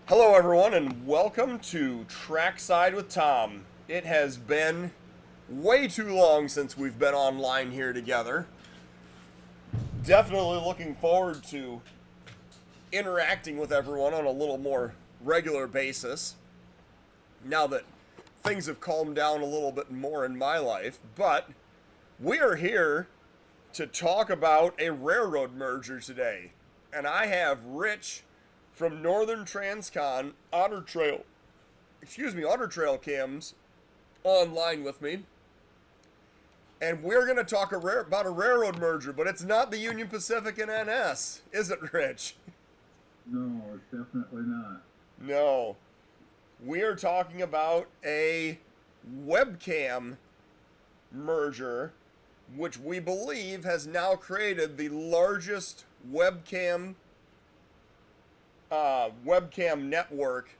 Hello, everyone, and welcome to Trackside with Tom. It has been way too long since we've been online here together. Definitely looking forward to interacting with everyone on a little more regular basis now that things have calmed down a little bit more in my life. But we are here to talk about a railroad merger today. And I have Rich from Northern Transcon Otter Trail Cams online with me. And we're going to talk about a railroad merger, but it's not the Union Pacific and NS, is it, Rich? No, it's definitely not. No. We are talking about a webcam merger, which we believe has now created the largest webcam network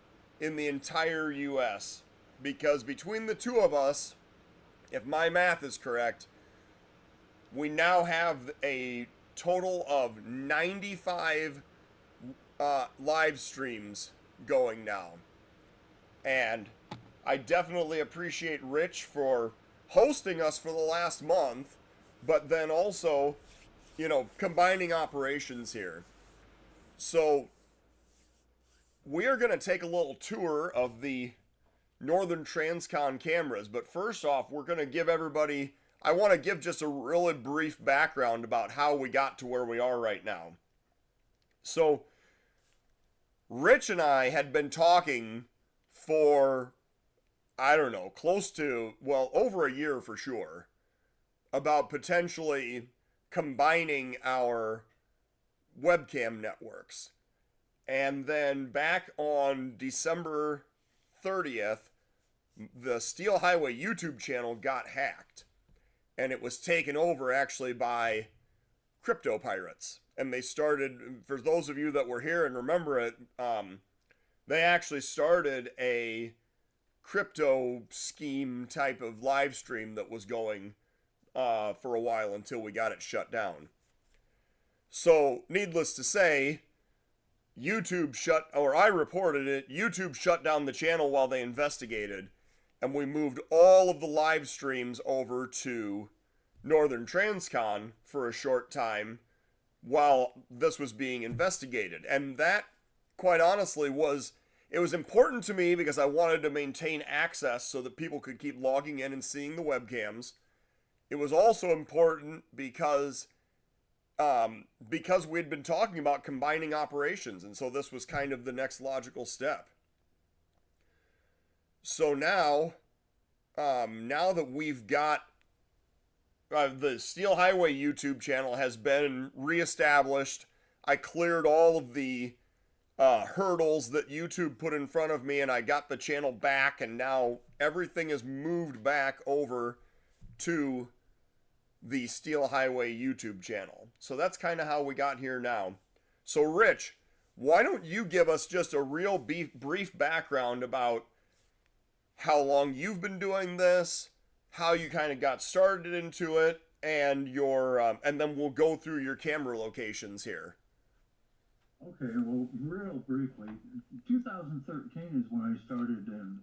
in the entire U.S. Because between the two of us, if my math is correct, we now have a total of 95 live streams going now. And I definitely appreciate Rich for hosting us for the last month, but then also, combining operations here. So we are going to take a little tour of the Northern Transcon cameras, but first off, we're going to give everybody, I want to give just a really brief background about how we got to where we are right now. So, Rich and I had been talking for, I don't know, over a year for sure, about potentially combining our webcam networks. And then back on December 30th, the Steel Highway YouTube channel got hacked. And it was taken over actually by crypto pirates. And they started, for those of you that were here and remember it, they actually started a crypto scheme type of live stream that was going for a while until we got it shut down. So, needless to say, I reported it, YouTube shut down the channel while they investigated, and we moved all of the live streams over to Northern Transcon for a short time while this was being investigated. And that, quite honestly, it was important to me because I wanted to maintain access so that people could keep logging in and seeing the webcams. It was also important because we'd been talking about combining operations, and so this was kind of the next logical step. So now that we've got the Steel Highway YouTube channel has been reestablished, I cleared all of the hurdles that YouTube put in front of me, and I got the channel back, and now everything is moved back over to the Steel Highway YouTube channel. So that's kind of how we got here now. So Rich, why don't you give us just a real brief background about how long you've been doing this, how you kind of got started into it, and and then we'll go through your camera locations here. Okay, well, real briefly, 2013 is when I started in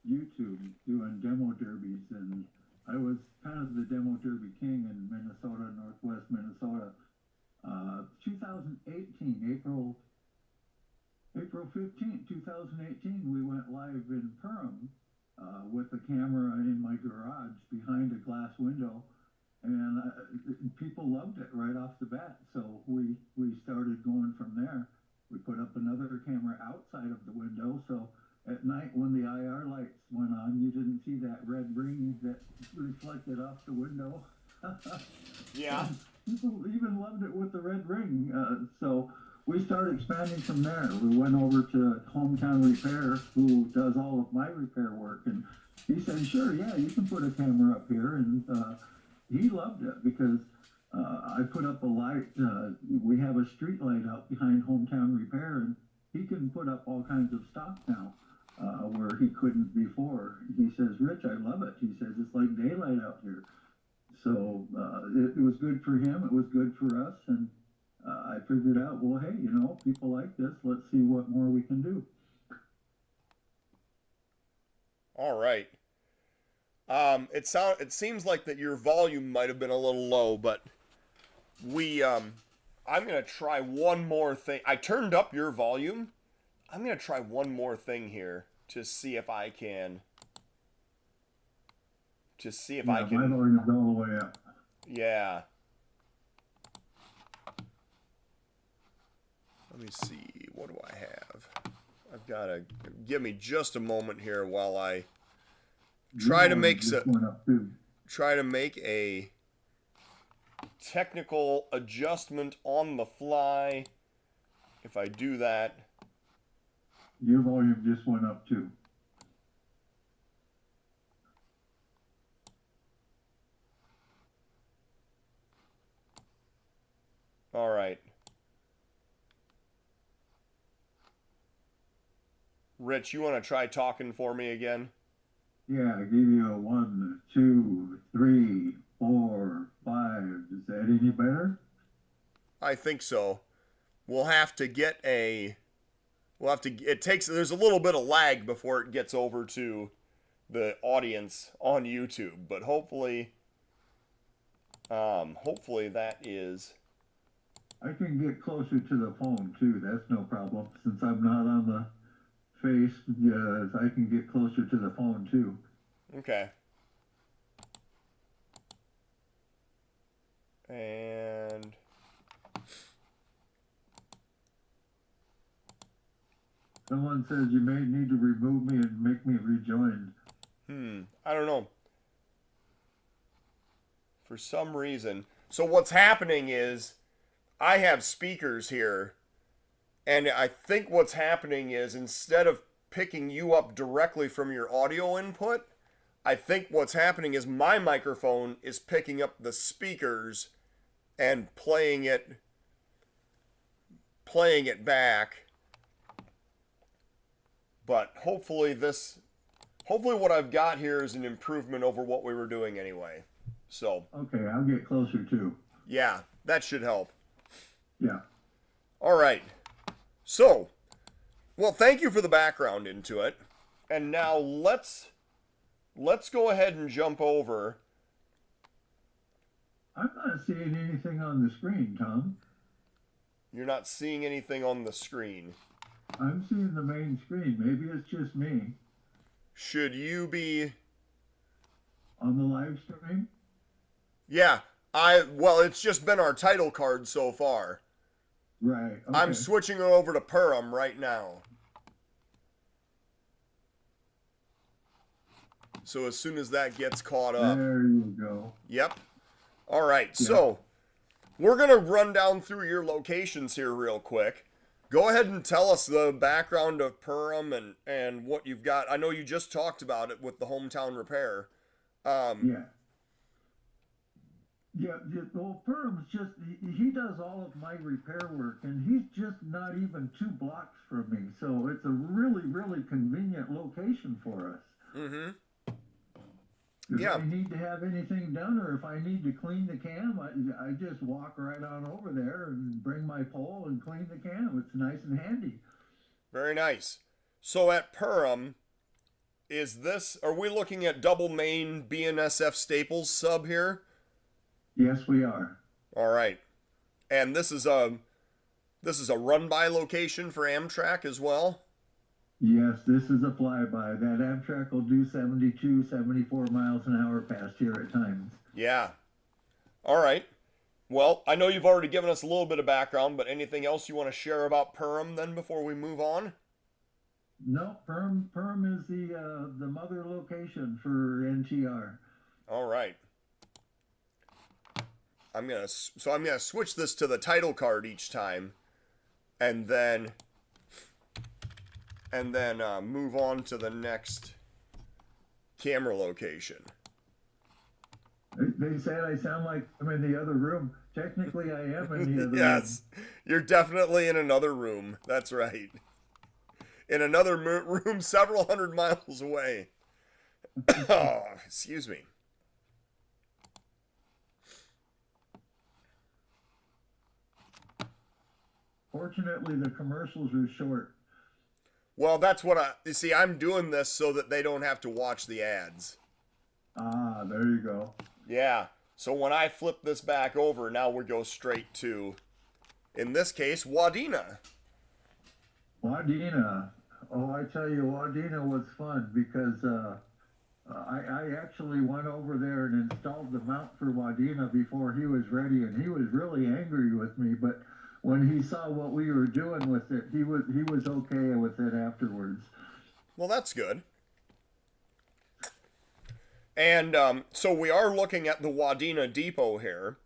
YouTube doing demo derbies, and I was kind of the demo derby king in Minnesota, Northwest Minnesota. 2018, April 15th, 2018, we went live in Perham with the camera in my garage behind a glass window, and people loved it right off the bat. So we started going from there. We put up another camera outside of the window, so at night when the IR lights went on, you didn't see that red ring that reflected off the window. Yeah. People even loved it with the red ring. So we started expanding from there. We went over to Hometown Repair, who does all of my repair work, and he said, sure, yeah, you can put a camera up here. And he loved it because I put up a light. We have a street light out behind Hometown Repair, and he can put up all kinds of stock now. Where he couldn't before. He says, Rich, I love it. He says, it's like daylight out here. So it was good for him. It was good for us. And I figured out, well, hey, people like this. Let's see what more we can do. All right. It seems like that your volume might have been a little low, but I'm gonna try one more thing. I turned up your volume. I'm gonna try one more thing here to see if I can. To see if I Yeah, can. my volume's all the way up. Yeah. Let me see. What do I have? I've got to give me just a moment here while I try to make a technical adjustment on the fly. If I do that, your volume just went up too. all right. Rich, you want to try talking for me again? Yeah, I gave you a 1, 2, 3, 4, 5. Is that any better? I think so. We'll have to get a. We'll have to. It takes. There's a little bit of lag before it gets over to the audience on YouTube, but hopefully that is. I can get closer to the phone too. That's no problem. Since I'm not on the face, I can get closer to the phone too. Okay. And someone says you may need to remove me and make me rejoin. I don't know. For some reason. So what's happening is I have speakers here, and I think what's happening is instead of picking you up directly from your audio input, I think what's happening is my microphone is picking up the speakers and playing it back. But hopefully what I've got here is an improvement over what we were doing anyway. So okay, I'll get closer too. Yeah, that should help. Yeah. All right. So, well, thank you for the background into it. And now let's go ahead and jump over. I'm not seeing anything on the screen, Tom. You're not seeing anything on the screen. I'm seeing the main screen. Maybe it's just me. Should you be on the live stream? Yeah, well, it's just been our title card so far. Right. Okay. I'm switching it over to Perham right now. So as soon as that gets caught up. There you go. Yep. All right. Yeah. So we're going to run down through your locations here real quick. Go ahead and tell us the background of Perham and what you've got. I know you just talked about it with the hometown repair. Yeah, well, Perham's just, he does all of my repair work, and he's just not even 2 blocks from me. So it's a really, really convenient location for us. Mm-hmm. If I need to have anything done, or if I need to clean the cam, I just walk right on over there and bring my pole and clean the cam. It's nice and handy. Very nice. So at Perham, are we looking at double main BNSF Staples sub here? Yes, we are. All right. And this is a run-by location for Amtrak as well? Yes, this is a flyby. That Amtrak will do 72, 74 miles an hour past here at times. Yeah. All right. Well, I know you've already given us a little bit of background, but anything else you want to share about Perham then before we move on? No, Perham is the mother location for NTR. All right. I'm gonna switch this to the title card each time, and then move on to the next camera location. They said I sound like I'm in the other room. Technically, I am in the other room. Yes, you're definitely in another room. That's right. In another room several hundred miles away. Oh, excuse me. Fortunately, the commercials are short. Well, that's what you see, I'm doing this so that they don't have to watch the ads. Ah, there you go. Yeah. So when I flip this back over, now we go straight to, in this case, Wadena. Wadena. Oh, I tell you, Wadena was fun because I actually went over there and installed the mount for Wadena before he was ready, and he was really angry with me. But when he saw what we were doing with it, he was okay with it afterwards. Well, that's good. And so we are looking at the Wadena Depot here.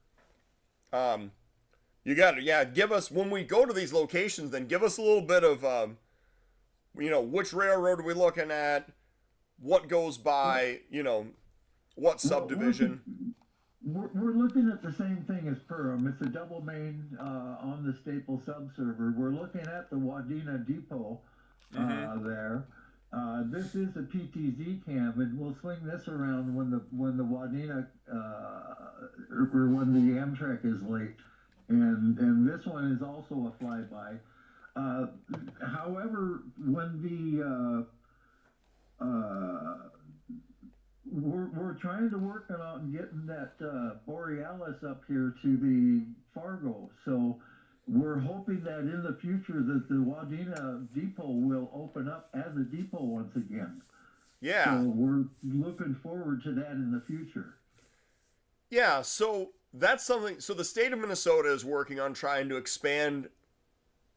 You got to, yeah, give us, when we go to these locations, then give us a little bit of, which railroad are we looking at? What goes by, what subdivision? We're looking at the same thing as Perham. It's a double main on the Staple subserver. We're looking at the Wadena Depot there. This is a PTZ cam, and we'll swing this around when the Wadena or when the Amtrak is late. And this one is also a flyby. However, when we're trying to work on getting that Borealis up here to the Fargo, so we're hoping that in the future that the Wadena Depot will open up as a depot once again. Yeah. So we're looking forward to that in the future. Yeah, so that's something. So the state of Minnesota is working on trying to expand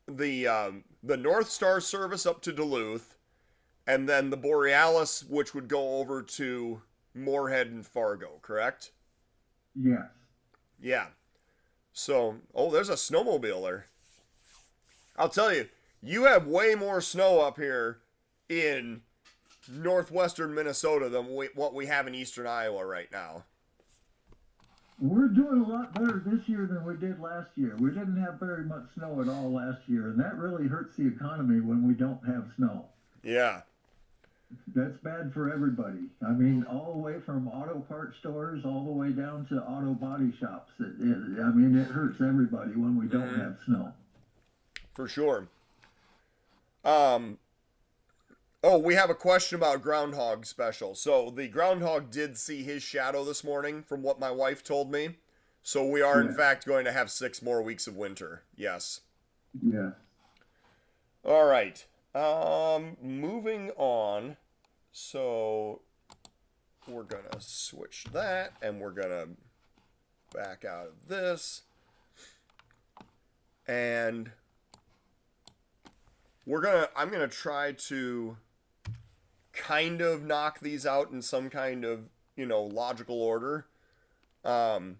the North Star service up to Duluth, and then the Borealis, which would go over to Moorhead and Fargo, correct? Yes. Yeah. So, there's a snowmobile there. I'll tell you, you have way more snow up here in northwestern Minnesota than what we have in eastern Iowa right now. We're doing a lot better this year than we did last year. We didn't have very much snow at all last year, and that really hurts the economy when we don't have snow. Yeah. That's bad for everybody. I mean, all the way from auto part stores all the way down to auto body shops. It hurts everybody when we don't have snow. For sure. We have a question about Groundhog Special. So the groundhog did see his shadow this morning from what my wife told me. So we are, in fact, going to have 6 more weeks of winter. Yes. Yeah. All right. Moving on. So we're going to switch that, and we're going to back out of this. And I'm going to try to kind of knock these out in some kind of, logical order. I'm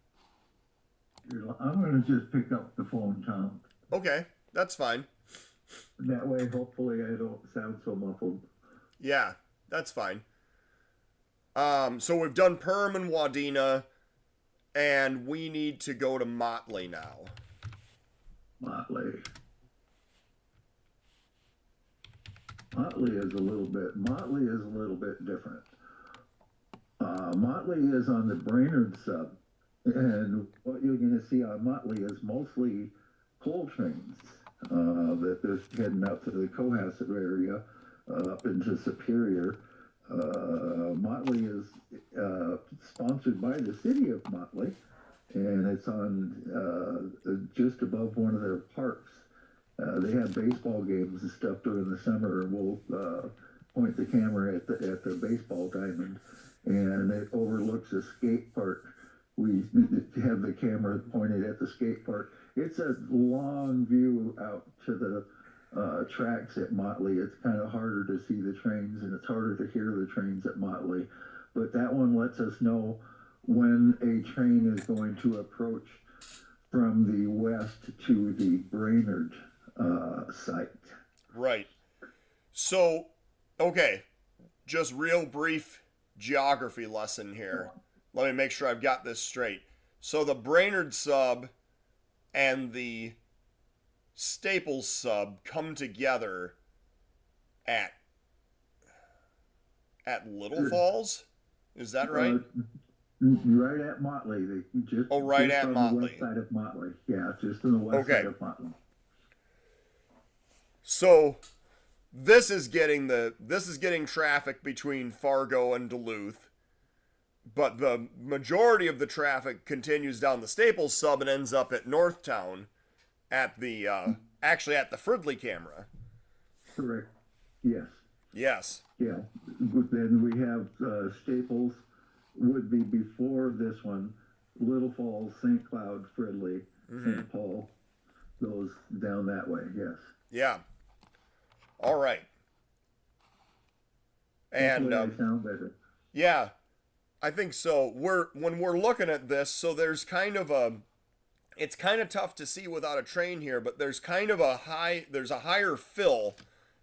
going to just pick up the phone, Tom. Okay, that's fine. That way, hopefully, I don't sound so muffled. Yeah, that's fine. So we've done Perm and Wadena, and we need to go to Motley now. Motley is a little bit different. Motley is on the Brainerd sub, and what you're going to see on Motley is mostly coal trains that are heading out to the Cohasset area, up into Superior. Motley is sponsored by the city of Motley, and it's on just above one of their parks. They have baseball games and stuff during the summer, and we'll point the camera at the baseball diamond, and it overlooks a skate park. We have the camera pointed at the skate park. It's a long view out to the tracks at Motley. It's kind of harder to see the trains, and it's harder to hear the trains at Motley. But that one lets us know when a train is going to approach from the west to the Brainerd site. Right. So, okay, just real brief geography lesson here. Let me make sure I've got this straight. So the Brainerd sub and the Staples sub come together at Little Falls? Is that right? Right at Motley. Right just at on Motley. The west side of Motley. Yeah, just on the west side of Motley. So this is getting traffic between Fargo and Duluth, but the majority of the traffic continues down the Staples sub and ends up at Northtown at the actually at the Fridley camera. Correct. Yes. Yes. Yeah. But then we have Staples would be before this one. Little Falls, St. Cloud, Fridley, St. Paul goes down that way. Yes. Yeah. All right. And I sound better. yeah, I think so. When we're looking at this, so there's kind of a, it's kind of tough to see without a train here, but there's kind of there's a higher fill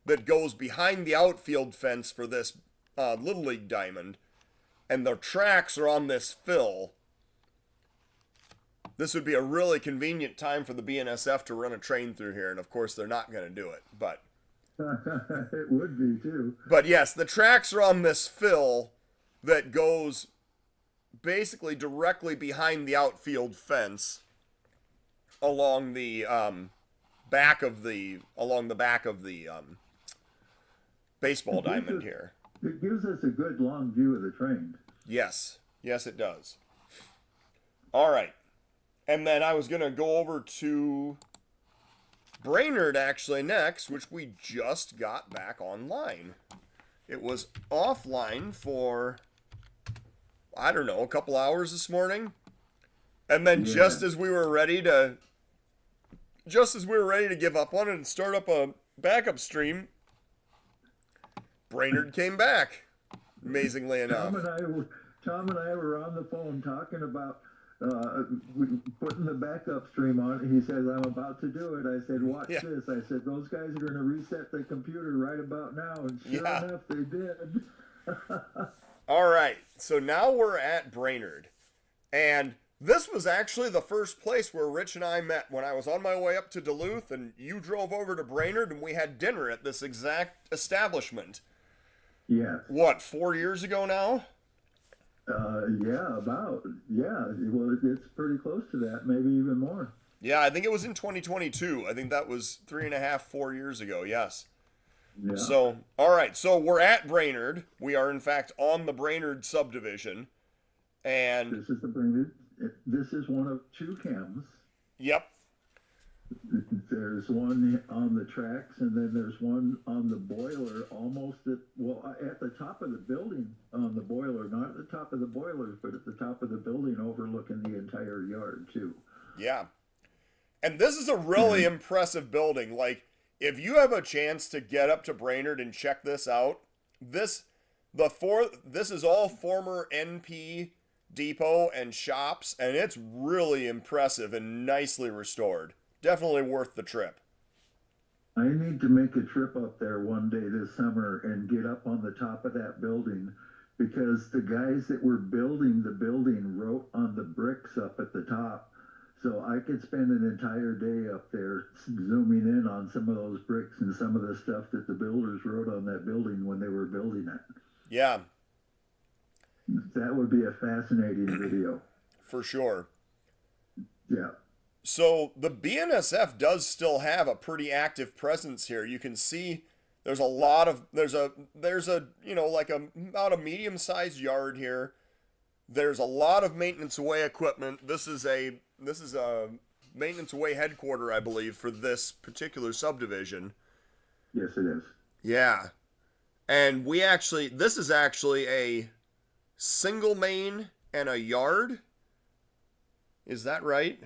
that goes behind the outfield fence for this Little League diamond, and the tracks are on this fill. This would be a really convenient time for the BNSF to run a train through here, and of course they're not going to do it, but it would be too. But yes, the tracks are on this fill that goes basically directly behind the outfield fence along the back of the baseball diamond here. It gives us a good long view of the train. Yes. Yes, it does. All right. And then I was going to go over to Brainerd actually next, which we just got back online. It was offline for, I don't know, a couple hours this morning. And then just as we were ready to give up on it and start up a backup stream, Brainerd came back, amazingly enough. Tom and I were on the phone talking about putting the backup stream on. He says, I'm about to do it. I said, watch this. I said, those guys are going to reset the computer right about now. And sure enough, they did. All right. So now we're at Brainerd. And this was actually the first place where Rich and I met when I was on my way up to Duluth, and you drove over to Brainerd, and we had dinner at this exact establishment. Yes. What, 4 years ago now? Well, it's pretty close to that, maybe even more. Yeah, I think it was in 2022. I think that was 3.5, 4 years ago. Yes. Yeah. So, all right. So we're at Brainerd. We are in fact on the Brainerd subdivision, and this is the Brainerd. This is one of two cams. Yep. There's one on the tracks, and then there's one on the boiler, almost at the top of the building on the boiler, not at the top of the boilers, but at the top of the building overlooking the entire yard, too. Yeah. And this is a really impressive building. Like, if you have a chance to get up to Brainerd and check this out, this is all former NP depot and shops, and it's really impressive and nicely restored. Definitely worth the trip. I need to make a trip up there one day this summer and get up on the top of that building, because the guys that were building the building wrote on the bricks up at the top. So I could spend an entire day up there zooming in on some of those bricks and some of the stuff that the builders wrote on that building when they were building it. Yeah. That would be a fascinating video. For sure. Yeah. So the BNSF does still have a pretty active presence here. You can see there's about a medium-sized yard here. There's a lot of maintenance away equipment. This is a maintenance away headquarter, I believe, for this particular subdivision. Yes, it is. Yeah. And this is actually a single main and a yard. Is that right?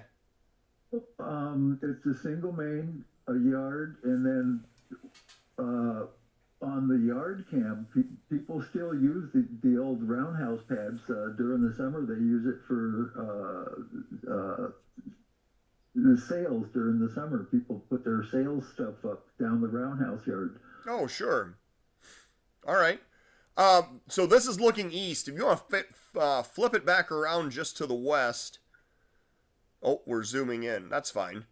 It's a single main, a yard, and then on the yard cam, people still use the old roundhouse pads. During the summer, they use it for the sales. During the summer, people put their sales stuff up down the roundhouse yard. Oh, sure. All right. So this is looking east. If you want to flip it back around just to the west. Oh, we're zooming in. That's fine.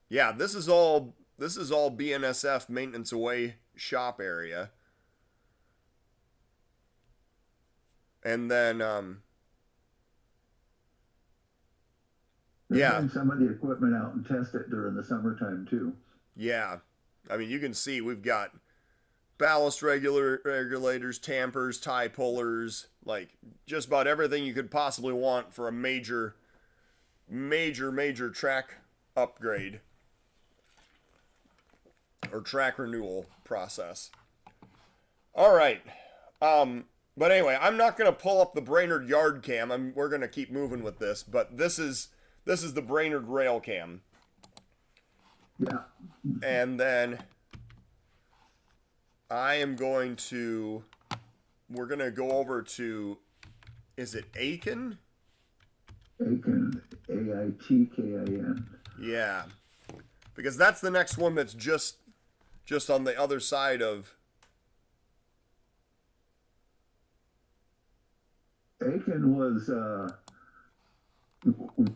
Yeah, this is all BNSF maintenance away shop area. And then They bring some of the equipment out and test it during the summertime too. Yeah. I mean, you can see we've got ballast regulators, tampers, tie pullers, like just about everything you could possibly want for a major track upgrade or track renewal process. All right. But anyway, I'm not going to pull up the Brainerd yard cam. We're going to keep moving with this, but this is the Brainerd rail cam. Yeah. And then we're going to go over to, is it Aiken? Aiken, Aitkin. Yeah. Because that's the next one that's just on the other side of. Aiken was,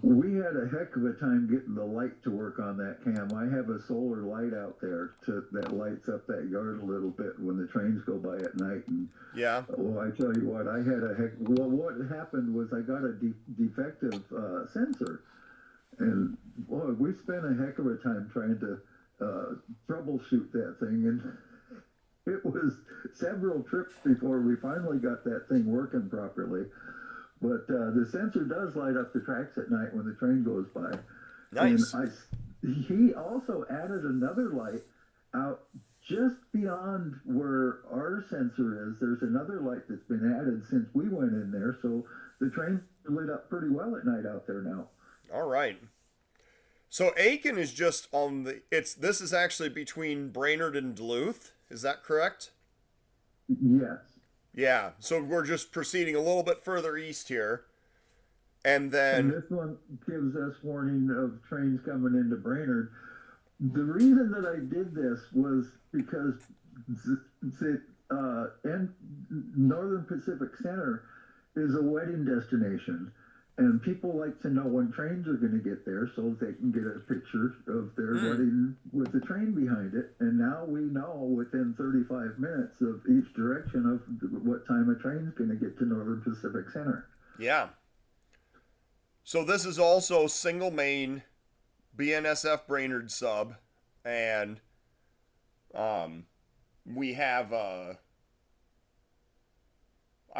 we had a heck of a time getting the light to work on that cam. I have a solar light out there that lights up that yard a little bit when the trains go by at night. And yeah. Well, I tell you what, what happened was I got a defective sensor. And boy, we spent a heck of a time trying to troubleshoot that thing. And it was several trips before we finally got that thing working properly. But the sensor does light up the tracks at night when the train goes by. Nice. And he also added another light out just beyond where our sensor is. There's another light that's been added since we went in there. So the train lit up pretty well at night out there now. All right. So Aiken is just on this is actually between Brainerd and Duluth. Is that correct? Yes. Yeah. So we're just proceeding a little bit further east here. And then this one gives us warning of trains coming into Brainerd. The reason that I did this was because Northern Pacific Center is a wedding destination. And people like to know when trains are going to get there so they can get a picture of their wedding with the train behind it. And now we know within 35 minutes of each direction of what time a train's going to get to Northern Pacific Center. Yeah. So this is also single main BNSF Brainerd sub. And we have, I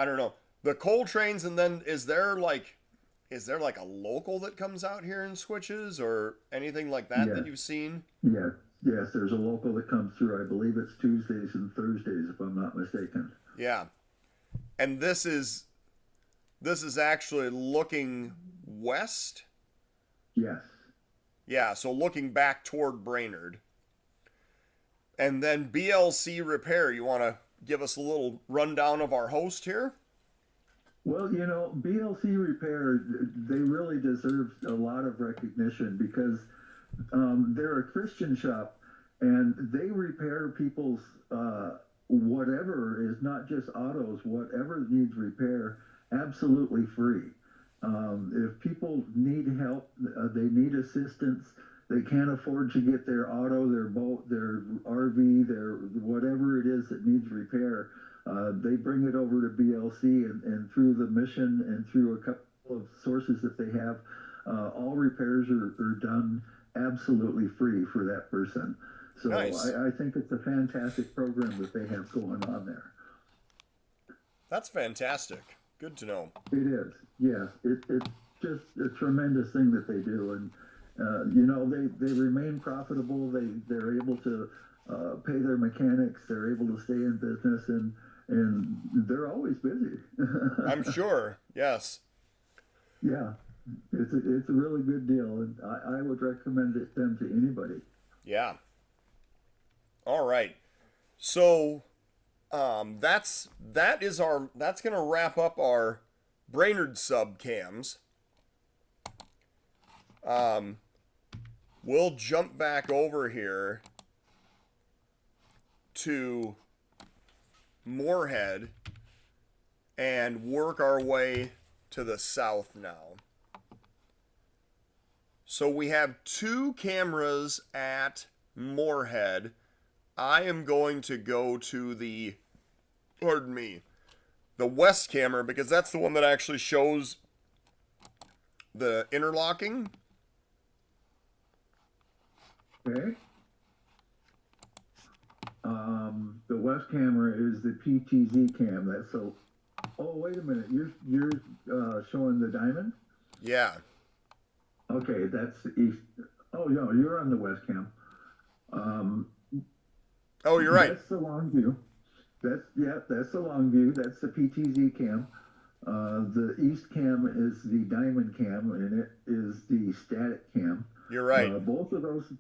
don't know, the coal trains. And then is there like a local that comes out here and switches or anything like that that you've seen? Yes, there's a local that comes through. I believe it's Tuesdays and Thursdays, if I'm not mistaken. Yeah. And this is actually looking west? Yes. Yeah, so looking back toward Brainerd. And then BLC Repair, you want to give us a little rundown of our host here? Well, you know, BLC Repair, they really deserve a lot of recognition because they're a Christian shop and they repair people's whatever is not just autos, whatever needs repair, absolutely free. If people need help, they need assistance, they can't afford to get their auto, their boat, their RV, their whatever it is that needs repair, they bring it over to BLC and through the mission and through a couple of sources that they have, all repairs are done absolutely free for that person. So nice. I think it's a fantastic program that they have going on there. That's fantastic. Good to know. It is. Yeah. It's just a tremendous thing that they do. And, you know, they remain profitable. They're able to pay their mechanics. They're able to stay in business and they're always busy. I'm sure. Yes. Yeah. It's a really good deal. And I would recommend them to anybody. Yeah. All right. So that's going to wrap up our Brainerd sub cams. We'll jump back over here to Moorhead and work our way to the south now. So we have 2 cameras at Moorhead. I am going to go to the west camera because that's the one that actually shows the interlocking. Okay. west camera is the PTZ cam. That's so. Oh, wait a minute. You're showing the diamond? Yeah. Okay, that's the east. Oh no, you're on the west cam. Oh, you're right. That's the long view. That's the long view. That's the PTZ cam. The east cam is the diamond cam, and it is the static cam. You're right. Both of those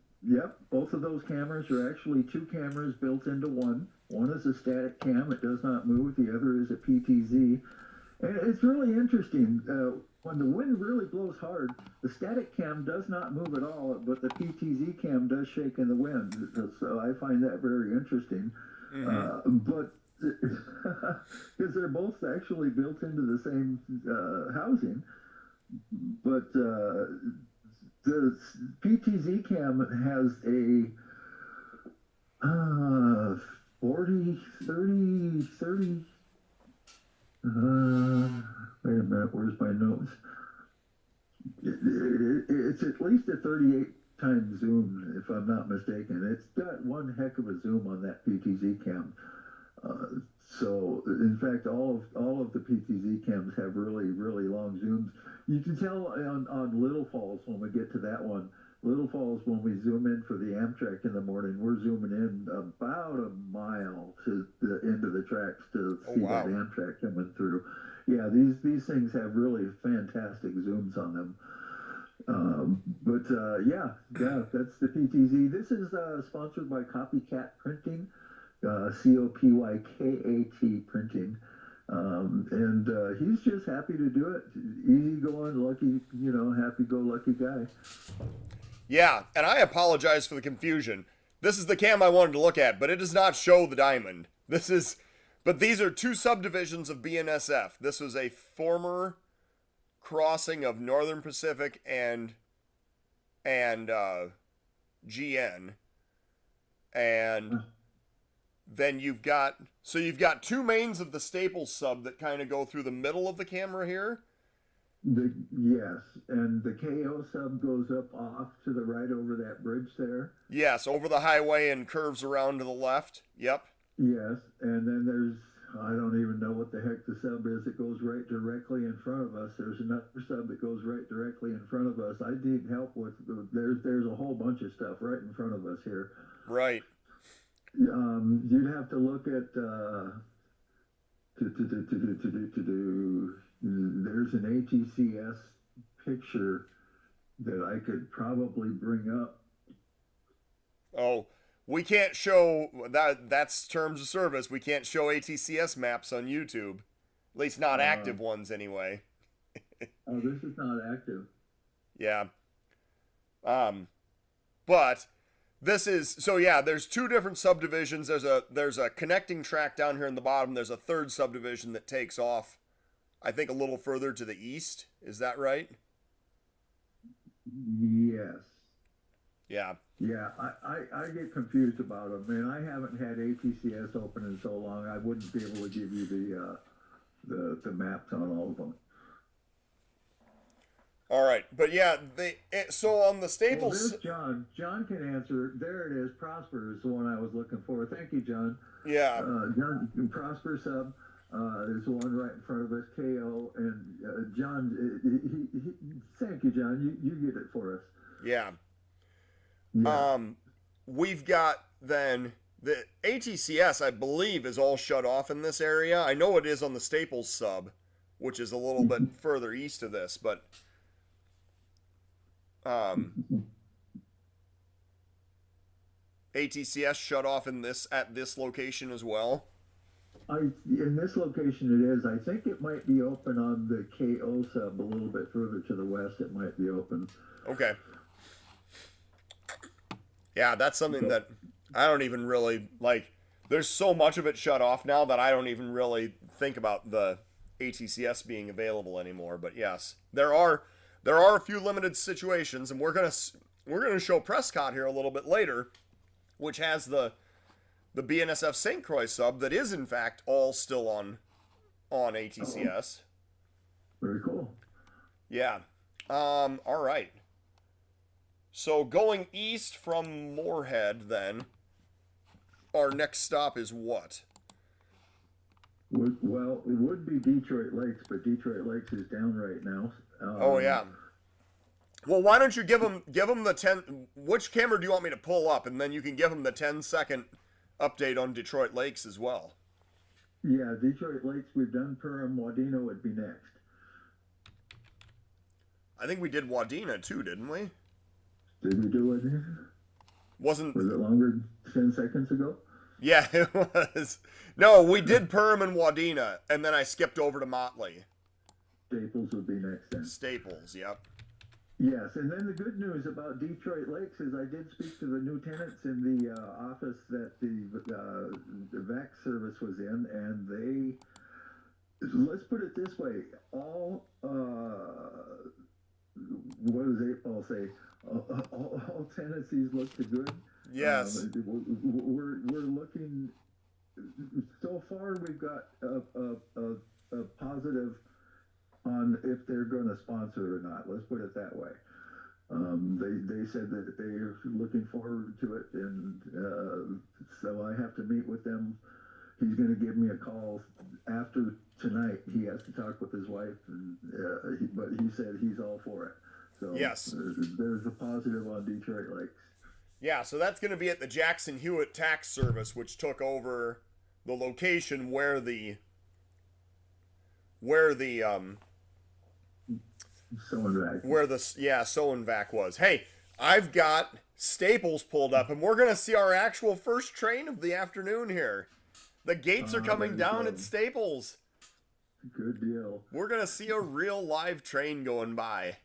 cameras are actually two cameras built into one. One is a static cam; it does not move. The other is a PTZ, and it's really interesting. When the wind really blows hard, the static cam does not move at all, but the PTZ cam does shake in the wind. So I find that very interesting. But because they're both actually built into the same housing, but the PTZ cam has a 30. Wait a minute, where's my notes? It's at least a 38 times zoom, if I'm not mistaken. It's got one heck of a zoom on that PTZ cam. So, in fact, all of the PTZ cams have really, really long zooms. You can tell on Little Falls when we get to that one. Little Falls, when we zoom in for the Amtrak in the morning, we're zooming in about a mile to the end of the tracks to see that Amtrak coming through. Yeah, these things have really fantastic zooms on them. That's the PTZ. This is sponsored by Copycat Printing, COPYKAT Printing. And he's just happy to do it. Easy going, lucky, happy-go-lucky guy. Yeah, and I apologize for the confusion. This is the cam I wanted to look at, but it does not show the diamond. But these are two subdivisions of BNSF. This was a former crossing of Northern Pacific and GN. And then you've got two mains of the Staples sub that kind of go through the middle of the camera here. Yes, and the KO sub goes up off to the right over that bridge there. Yes, over the highway and curves around to the left. Yep. Yes, and then there's, I don't even know what the heck the sub is. It goes right directly in front of us. There's another sub that goes right directly in front of us. I need help with, there's a whole bunch of stuff right in front of us here. Right. You'd have to look at, there's an ATCS picture that I could probably bring up. Oh, we can't show that's terms of service. We can't show ATCS maps on YouTube. At least not active ones anyway. Oh, this is not active. Yeah. But this is, so yeah, there's two different subdivisions. There's a connecting track down here in the bottom. There's a third subdivision that takes off, I think, a little further to the east. Is that right? Yes. Yeah. Yeah, I get confused about them, and I haven't had ATCS open in so long. I wouldn't be able to give you the maps on all of them. All right, but yeah, so on the Staples. Well, John. John can answer. There it is. Prosper is the one I was looking for. Thank you, John. Yeah. John, Prosper sub is the one right in front of us. KO and John. Thank you, John. You get it for us. Yeah. Yeah. We've got then the ATCS, I believe, is all shut off in this area. I know it is on the Staples sub, which is a little bit further east of this, but ATCS shut off at this location as well. In this location it is. I think it might be open on the KO sub a little bit further to the west. It might be open. Okay. Yeah, that's something that I don't even really like. There's so much of it shut off now that I don't even really think about the ATCS being available anymore. But yes, there are a few limited situations, and we're gonna show Prescott here a little bit later, which has the BNSF St. Croix sub that is in fact all still on ATCS. Very cool. Yeah. All right. So going east from Moorhead, then, our next stop is what? Well, it would be Detroit Lakes, but Detroit Lakes is down right now. Oh yeah. Well, why don't you give them the 10? Which camera do you want me to pull up, and then you can give them the 10-second update on Detroit Lakes as well. Yeah, Detroit Lakes we've done. Perham, Wadena would be next. I think we did Wadena too, didn't we? Did we do Wadena? Was it longer than 10 seconds ago? Yeah, it was. No, we did Perham and Wadena, and then I skipped over to Motley. Staples would be next then. Staples, yep. Yes, and then the good news about Detroit Lakes is I did speak to the new tenants in the office that the VAC service was in, and they, let's put it this way, all, what does 8-ball say? All tenancies look good. Yes. We're looking, so far we've got a positive on if they're going to sponsor or not. Let's put it that way. They said that they're looking forward to it, and so I have to meet with them. He's going to give me a call after tonight. He has to talk with his wife, but he said he's all for it. So yes, there's a positive on Detroit Lakes. Yeah, so that's going to be at the Jackson Hewitt Tax Service, which took over the location where the Soenvac was. Hey, I've got Staples pulled up, and we're gonna see our actual first train of the afternoon here. The gates are coming down at Staples. Good deal. We're gonna see a real live train going by.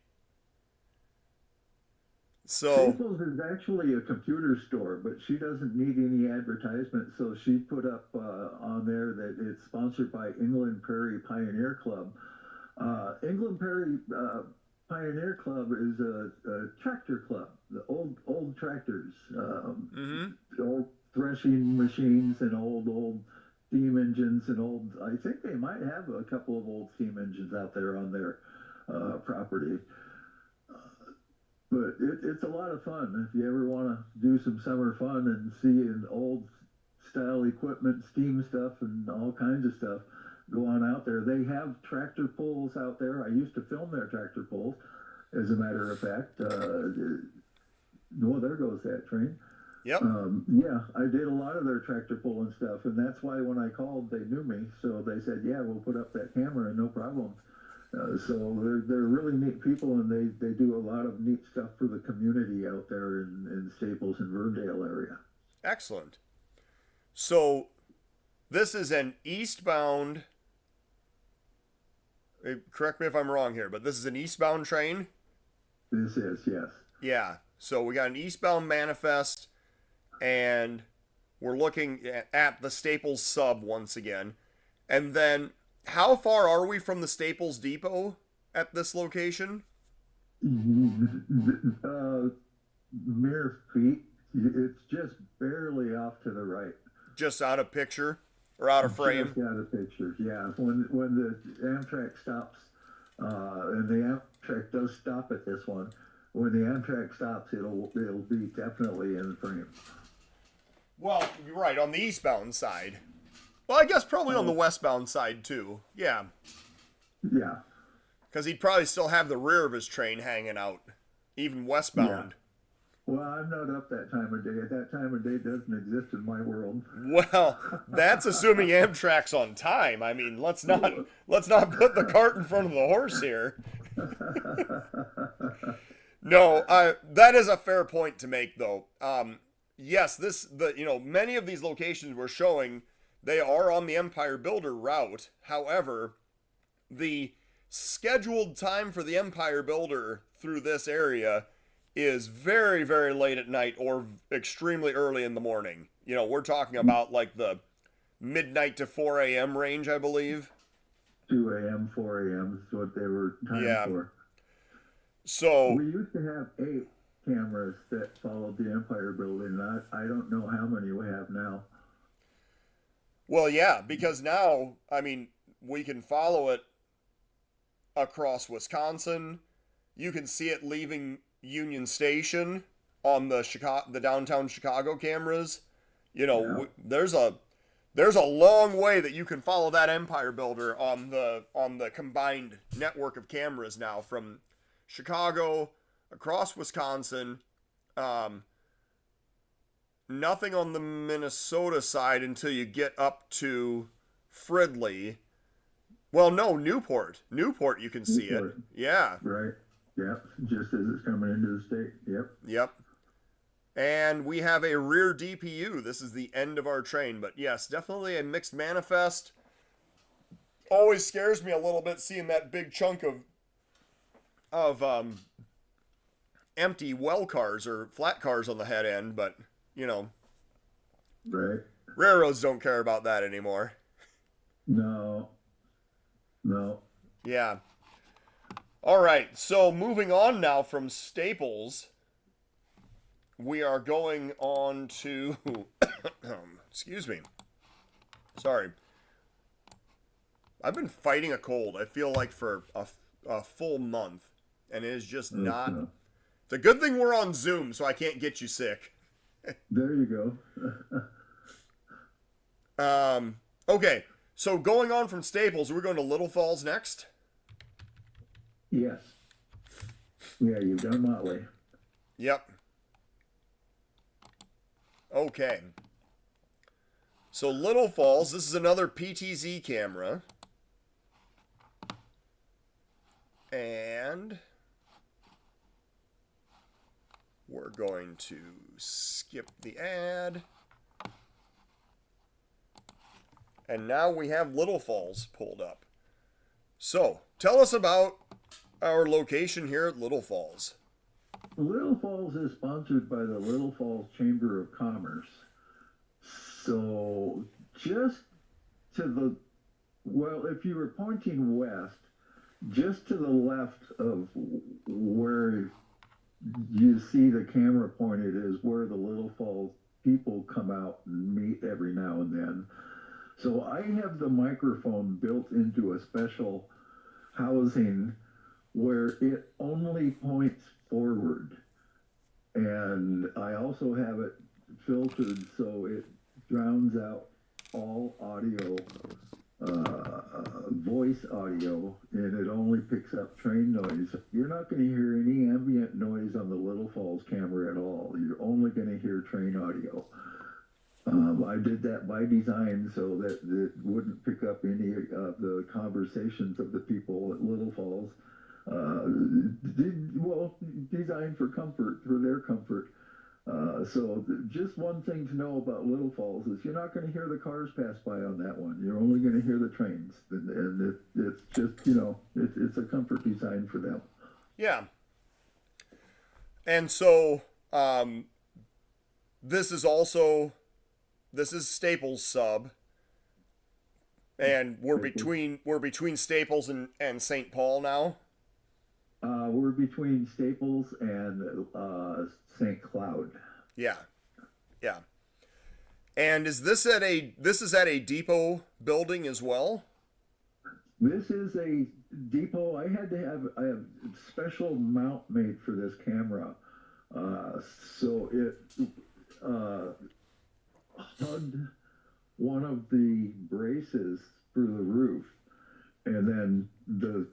So Staples is actually a computer store, but she doesn't need any advertisement, so she put up on there that it's sponsored by England Prairie Pioneer Club. England Prairie Pioneer Club is a tractor club, the old tractors, old threshing machines and old steam engines and I think they might have a couple of old steam engines out there on their property. But it's a lot of fun if you ever want to do some summer fun and see an old style equipment, steam stuff, and all kinds of stuff. Go on out there. They have tractor pulls out there. I used to film their tractor pulls, as a matter of fact. There goes that train. Yep. Yeah, I did a lot of their tractor pull and stuff, and that's why when I called, they knew me. So they said, yeah, we'll put up that camera, no problem. So they're really neat people, and they do a lot of neat stuff for the community out there in Staples and Verndale area. Excellent. So this is an eastbound, correct me if I'm wrong here, but this is an eastbound train? This is, yes. Yeah. So we got an eastbound manifest, and we're looking at the Staples sub once again. And then how far are we from the Staples Depot at this location? Mere feet. It's just barely off to the right. Just out of picture or out of frame? Just out of picture, yeah. When the Amtrak stops, and the Amtrak does stop at this one, when the Amtrak stops, it'll be definitely in frame. Well, you're right, on the eastbound side. Well, I guess probably on the westbound side, too. Yeah. Yeah. Because he'd probably still have the rear of his train hanging out, even westbound. Yeah. Well, I'm not up that time of day. That time of day doesn't exist in my world. Well, that's assuming Amtrak's on time. I mean, let's not put the cart in front of the horse here. No, that is a fair point to make, though. Yes, many of these locations we're showing, they are on the Empire Builder route. However, the scheduled time for the Empire Builder through this area is very, very late at night or extremely early in the morning. We're talking about like the midnight to 4 a.m. range, I believe. 2 a.m., 4 a.m. is what they were timed for. So we used to have 8 cameras that followed the Empire Building, and I don't know how many we have now. Well, yeah, because now, I mean, we can follow it across Wisconsin. You can see it leaving Union Station on the downtown Chicago cameras. You know, Yeah. there's a long way that you can follow that empire builder on the combined network of cameras now from Chicago across Wisconsin. Nothing on the Minnesota side until you get up to Fridley. Well, no, Newport. Newport, you can see it. Newport. Yeah. Right. Yep. Just as it's coming into the state. Yep. Yep. And we have a rear DPU. This is the end of our train. But yes, definitely a mixed manifest. Always scares me a little bit seeing that big chunk of empty well cars or flat cars on the head end. But, you know, Right. railroads don't care about that anymore. No. No. Yeah. All right. So moving on now from Staples, we are going on to excuse me. Sorry. I've been fighting a cold. I feel like for a full month, and it is just not. It's a good thing we're on Zoom, so I can't get you sick. There you go. Okay. So going on from Staples, we're going to Little Falls next. Yes. Yeah, you've done Motley. Yep. Okay. So Little Falls, this is another PTZ camera. And we're going to skip the ad. And now we have Little Falls pulled up. So, tell us about our location here at Little Falls. Little Falls is sponsored by the Little Falls Chamber of Commerce. So, just to the, well, if you were pointing west, just to the left of where you see the camera pointed is where the Little Falls people come out and meet every now and then. So I have the microphone built into a special housing where it only points forward. And I also have it filtered so it drowns out all audio, voice audio, and it only picks up train noise. You're not going to hear any ambient noise on the Little Falls camera at all. You're only going to hear train audio. I did that by design so that it wouldn't pick up any of the conversations of the people at Little Falls. Designed for comfort, for their comfort. So just one thing to know about Little Falls is you're not going to hear the cars pass by on that one. You're only going to hear the trains. And it's just, you know, it's a comfort design for them. Yeah. And so this is Staples sub. And we're between Staples and St. Paul now. We're between Staples and St. Cloud. Yeah. Yeah. And is this at a depot building as well? This is a depot. I have a special mount made for this camera. So it hugged one of the braces for the roof, and then the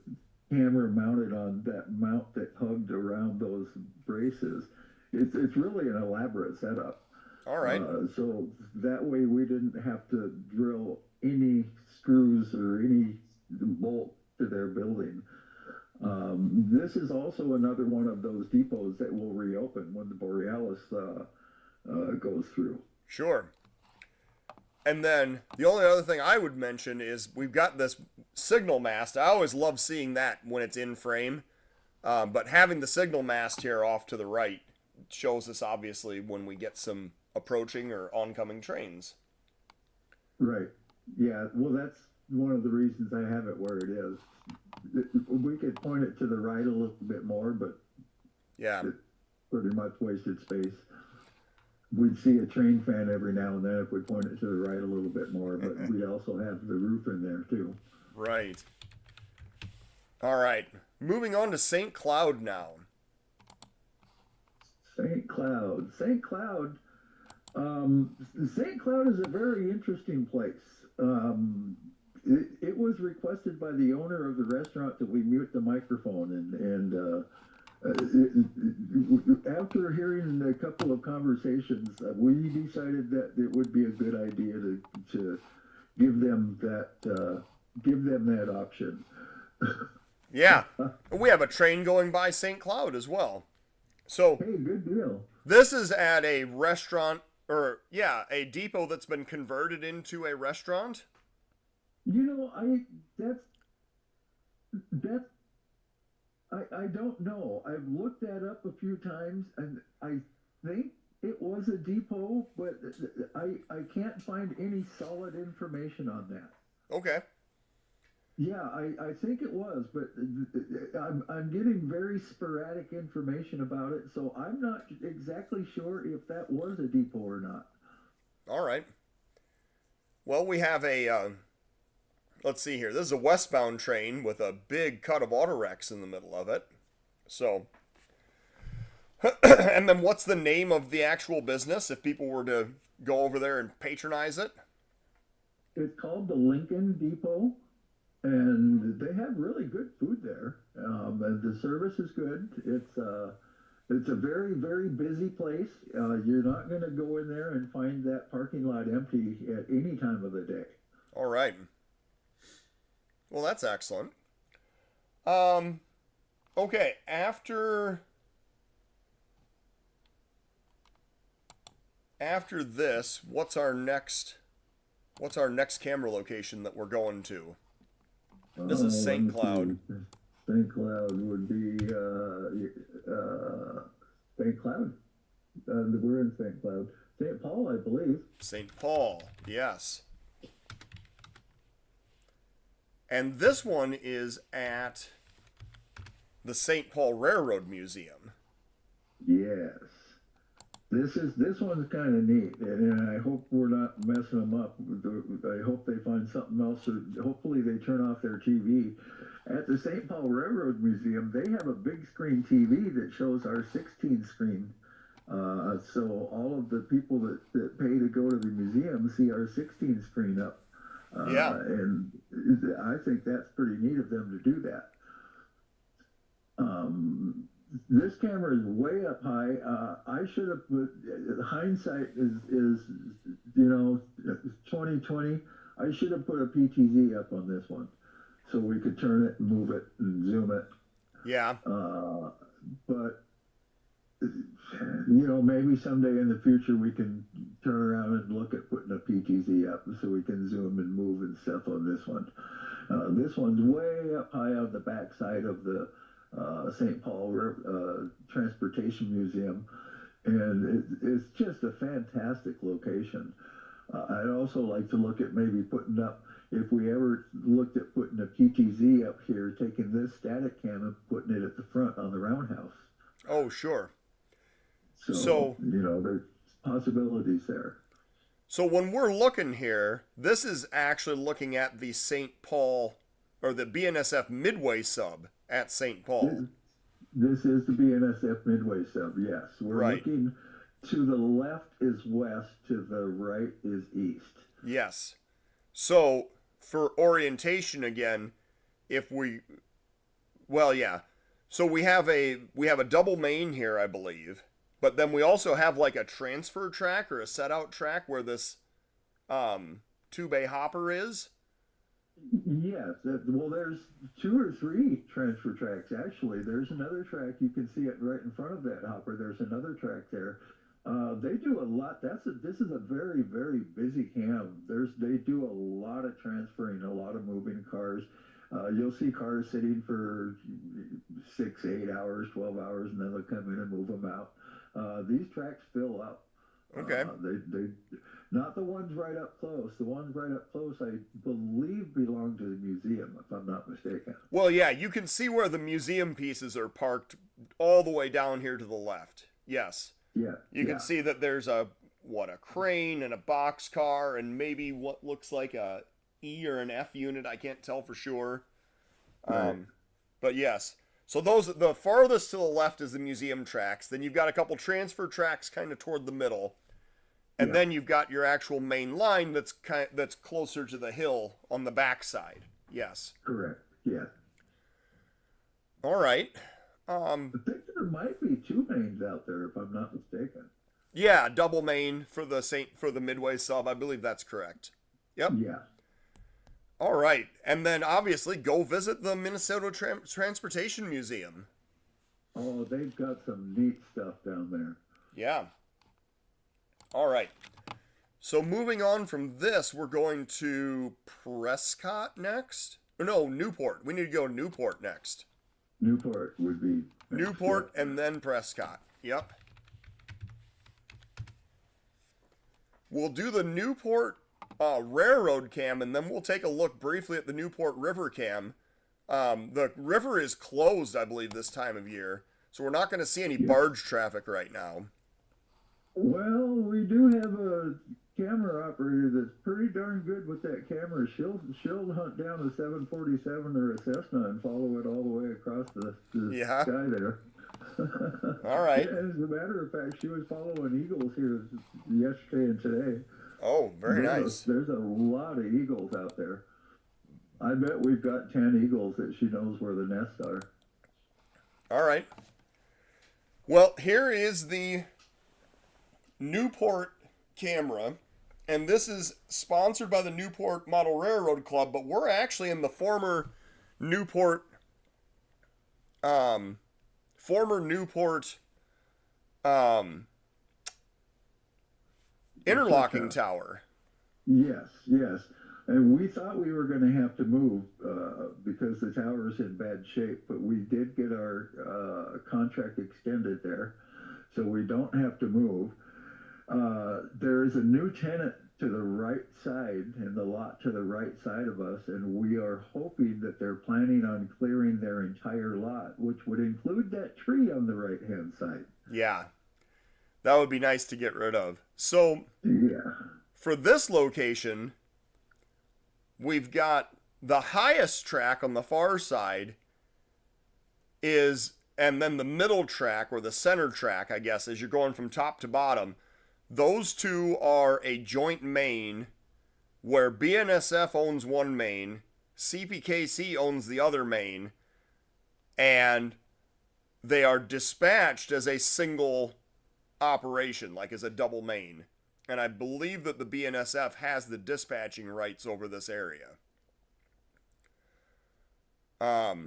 camera mounted on that mount that hugged around those braces. It's really an elaborate setup. All right. So that way we didn't have to drill any screws or any bolt to their building. This is also another one of those depots that will reopen when the Borealis goes through. Sure. And then the only other thing I would mention is we've got this signal mast. I always love seeing that when it's in frame. But having the signal mast here off to the right shows us obviously when we get some approaching or oncoming trains. Right. Yeah. Well, that's one of the reasons I have it where it is. We could point it to the right a little bit more, but yeah, it's pretty much wasted space. We'd see a train fan every now and then if we point it to the right a little bit more, but we'd also have the roof in there too. Right. All right. Moving on to St. Cloud now. St. Cloud. St. Cloud St. Cloud is a very interesting place. It was requested by the owner of the restaurant that we mute the microphone, after hearing a couple of conversations, we decided that it would be a good idea to give them that option. Yeah. We have a train going by St. Cloud as well. So Hey, good deal. this is at a restaurant, or yeah, a depot that's been converted into a restaurant. You know, that's I don't know. I've looked that up a few times, and I think it was a depot, but I can't find any solid information on that. Okay. Yeah, I think it was, but I'm getting very sporadic information about it, so I'm not exactly sure if that was a depot or not. All right. Well, we have a, let's see here. This is a westbound train with a big cut of Autorex in the middle of it. So, and then what's the name of the actual business if people were to go over there and patronize it? It's called the Lincoln Depot, and they have really good food there. And the service is good. It's a very, very busy place. You're not going to go in there and find that parking lot empty at any time of the day. All right. Well, that's excellent. Okay, after this, what's our next camera location that we're going to? This is Let me St. Cloud. see. St. Cloud would be St. Cloud. We're in St. Cloud. St. Paul, I believe. St. Paul, yes. And this one is at the St. Paul Railroad Museum. Yes. This one's kind of neat, and I hope we're not messing them up. I hope they find something else. Or hopefully, they turn off their TV. At the St. Paul Railroad Museum, they have a big screen TV that shows our 16 screen. So all of the people that pay to go to the museum see our 16 screen up. Yeah. And I think that's pretty neat of them to do that. This camera is way up high. I should have put, hindsight is 2020. I should have put a PTZ up on this one so we could turn it and move it and zoom it. Yeah. But maybe someday in the future we can turn around and look at putting a PTZ up so we can zoom and move and stuff on this one. This one's way up high on the backside of the St. Paul Transportation Museum, and it's just a fantastic location. I'd also like to look at maybe putting up, if we ever looked at putting a PTZ up here, taking this static cam and putting it at the front on the roundhouse. Oh, sure. So there's possibilities there. So when we're looking here, this is actually looking at the St. Paul, or the BNSF Midway sub at St. Paul. This is the BNSF Midway sub, yes. We're right. Looking to the left is west, to the right is east. Yes. So for orientation again, So we have a double main here, I believe. But then we also have like a transfer track or a set out track where this 2-bay hopper is. Yes, well, there's 2 or 3 transfer tracks, actually. There's another track, you can see it right in front of that hopper. There's another track there. They do a lot. This is a very, very busy cam. They do a lot of transferring, a lot of moving cars. You'll see cars sitting for 6, 8 hours, 12 hours, and then they'll come in and move them out. These tracks fill up. Okay. They not the ones right up close. The ones right up close, I believe, belong to the museum, if I'm not mistaken. Well, yeah, you can see where the museum pieces are parked all the way down here to the left. Yes. Yeah. You can see that there's a crane and a box car and maybe what looks like a E or an F unit. I can't tell for sure. Right. But yes. So the farthest to the left is the museum tracks. Then you've got a couple transfer tracks kind of toward the middle. And Yeah. then you've got your actual main line that's closer to the hill on the backside. Yes. Correct. Yeah. All right. I think there might be two mains out there, if I'm not mistaken. Yeah, double main for the Midway sub. I believe that's correct. Yep. Yeah. All right. And then obviously go visit the Minnesota Transportation Museum. Oh, they've got some neat stuff down there. Yeah. All right. So moving on from this, we're going to Prescott next. Or no, Newport. We need to go to Newport next. Newport would be next, Newport yeah. and then Prescott. Yep. We'll do the Newport railroad cam, and then we'll take a look briefly at the Newport river cam. The river is closed, I believe, this time of year, so we're not going to see any barge traffic right now. Well, we do have a camera operator that's pretty darn good with that camera. She'll hunt down a 747 or a Cessna and follow it all the way across the Yeah. sky there. All right. As a matter of fact, she was following eagles here yesterday and today. Oh, very nice. There's a lot of eagles out there. I bet we've got 10 eagles that she knows where the nests are. All right. Well, here is the Newport camera, and this is sponsored by the Newport Model Railroad Club, but we're actually in the former Newport interlocking tower. Yes, yes. And we thought we were going to have to move because the tower's in bad shape, but we did get our contract extended there, so we don't have to move. There is a new tenant to the right side, in the lot to the right side of us, and we are hoping that they're planning on clearing their entire lot, which would include that tree on the right-hand side. Yeah, that would be nice to get rid of. So, yeah, for this location, we've got the highest track on the far side and then the middle track, or the center track, I guess, as you're going from top to bottom. Those two are a joint main where BNSF owns one main, CPKC owns the other main, and they are dispatched as a single operation, like as a double main. And I believe that the BNSF has the dispatching rights over this area. But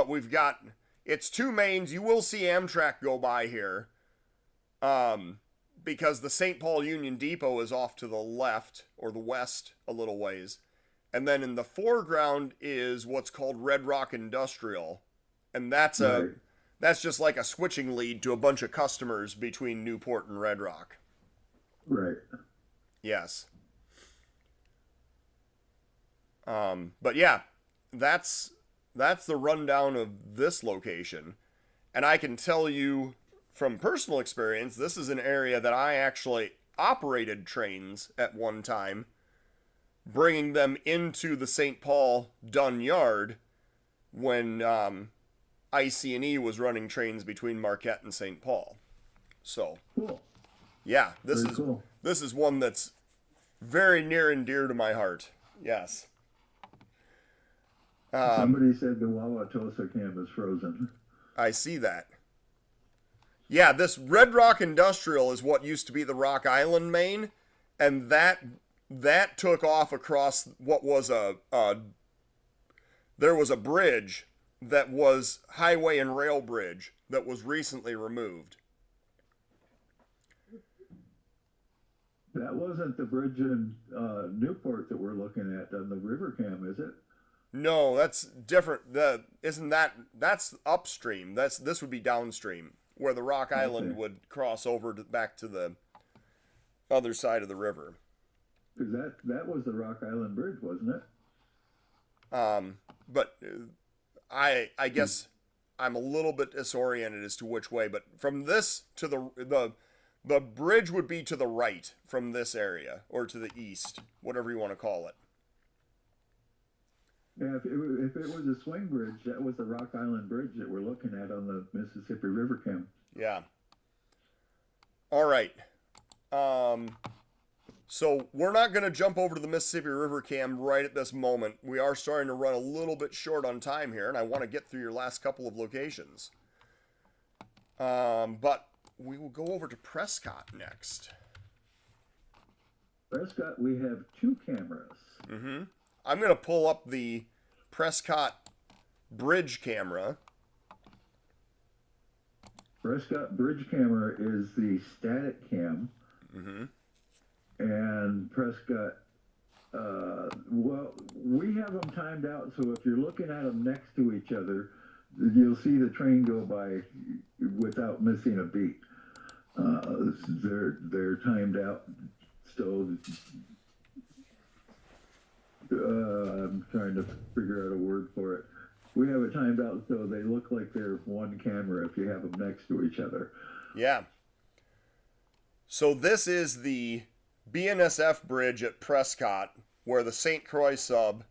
we've got, it's two mains. You will see Amtrak go by here. Because the St. Paul Union Depot is off to the left, or the west, a little ways. And then in the foreground is what's called Red Rock Industrial. And that's just like a switching lead to a bunch of customers between Newport and Red Rock. Right. Yes. But yeah, that's the rundown of this location. And I can tell you from personal experience, this is an area that I actually operated trains at one time, bringing them into the St. Paul Dunn Yard when IC&E was running trains between Marquette and St. Paul. So, Cool. yeah, this Very cool. This is one that's very near and dear to my heart. Yes. Somebody said the Wauwatosa cam is frozen. I see that. Yeah, this Red Rock Industrial is what used to be the Rock Island main, and that took off across what was there was a bridge that was highway and rail bridge that was recently removed. That wasn't the bridge in Newport that we're looking at on the river cam, is it? No, that's different. That's upstream. This would be downstream, where the Rock Island would cross over back to the other side of the river. Because that was the Rock Island Bridge, wasn't it? But I guess I'm a little bit disoriented as to which way. But from this to the bridge would be to the right from this area, or to the east, whatever you want to call it. Yeah, if it was a swing bridge, that was the Rock Island Bridge that we're looking at on the Mississippi River cam. Yeah. All right. So we're not going to jump over to the Mississippi River cam right at this moment. We are starting to run a little bit short on time here, and I want to get through your last couple of locations. But we will go over to Prescott next. Prescott, we have 2 cameras. Mm-hmm. I'm going to pull up the Prescott bridge camera. Prescott bridge camera is the static cam. Mm-hmm. And Prescott, well, we have them timed out, so if you're looking at them next to each other, you'll see the train go by without missing a beat. They're timed out. So I'm trying to figure out a word for it. We have it timed out so they look like they're one camera if you have them next to each other. Yeah. So this is the BNSF bridge at Prescott, where the St. Croix sub